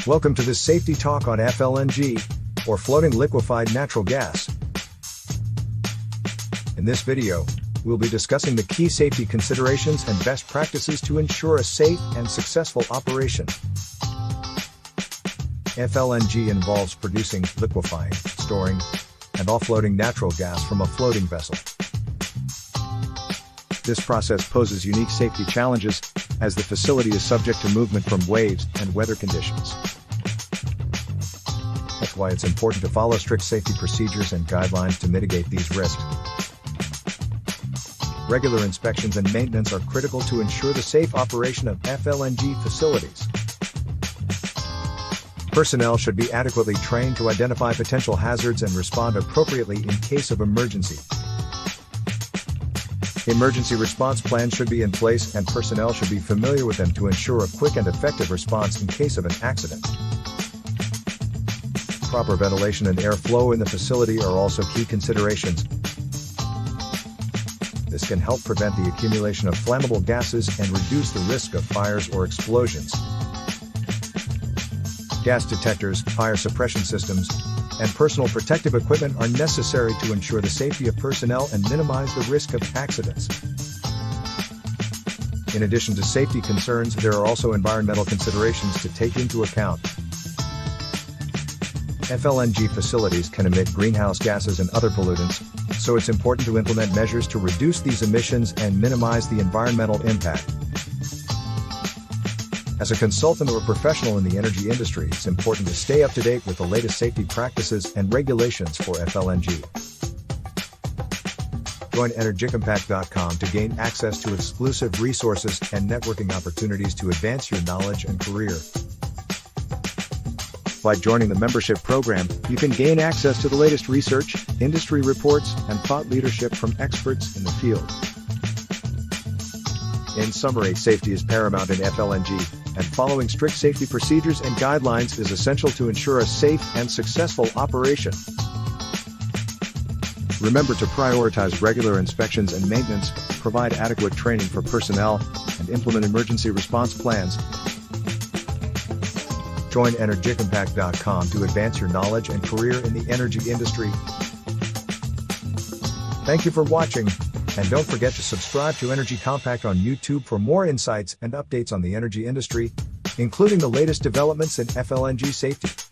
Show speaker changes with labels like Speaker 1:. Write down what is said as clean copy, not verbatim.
Speaker 1: Welcome to this safety talk on FLNG, or floating liquefied natural gas. In this video, we'll be discussing the key safety considerations and best practices to ensure a safe and successful operation. FLNG involves producing, liquefying, storing, and offloading natural gas from a floating vessel. This process poses unique safety challenges, as the facility is subject to movement from waves and weather conditions. That's why it's important to follow strict safety procedures and guidelines to mitigate these risks. Regular inspections and maintenance are critical to ensure the safe operation of FLNG facilities. Personnel should be adequately trained to identify potential hazards and respond appropriately in case of emergency. Emergency response plans should be in place, and personnel should be familiar with them to ensure a quick and effective response in case of an accident. Proper ventilation and airflow in the facility are also key considerations. This can help prevent the accumulation of flammable gases and reduce the risk of fires or explosions. Gas detectors, fire suppression systems, and personal protective equipment are necessary to ensure the safety of personnel and minimize the risk of accidents. In addition to safety concerns, there are also environmental considerations to take into account. FLNG facilities can emit greenhouse gases and other pollutants, so it's important to implement measures to reduce these emissions and minimize the environmental impact. As a consultant or professional in the energy industry, it's important to stay up to date with the latest safety practices and regulations for FLNG. Join energycompact.com to gain access to exclusive resources and networking opportunities to advance your knowledge and career. By joining the membership program, you can gain access to the latest research, industry reports, and thought leadership from experts in the field. In summary, safety is paramount in FLNG, and following strict safety procedures and guidelines is essential to ensure a safe and successful operation. Remember to prioritize regular inspections and maintenance, provide adequate training for personnel, and implement emergency response plans. Join energycompact.com to advance your knowledge and career in the energy industry. Thank you for watching, and don't forget to subscribe to Energy Compact on YouTube for more insights and updates on the energy industry, including the latest developments in FLNG safety.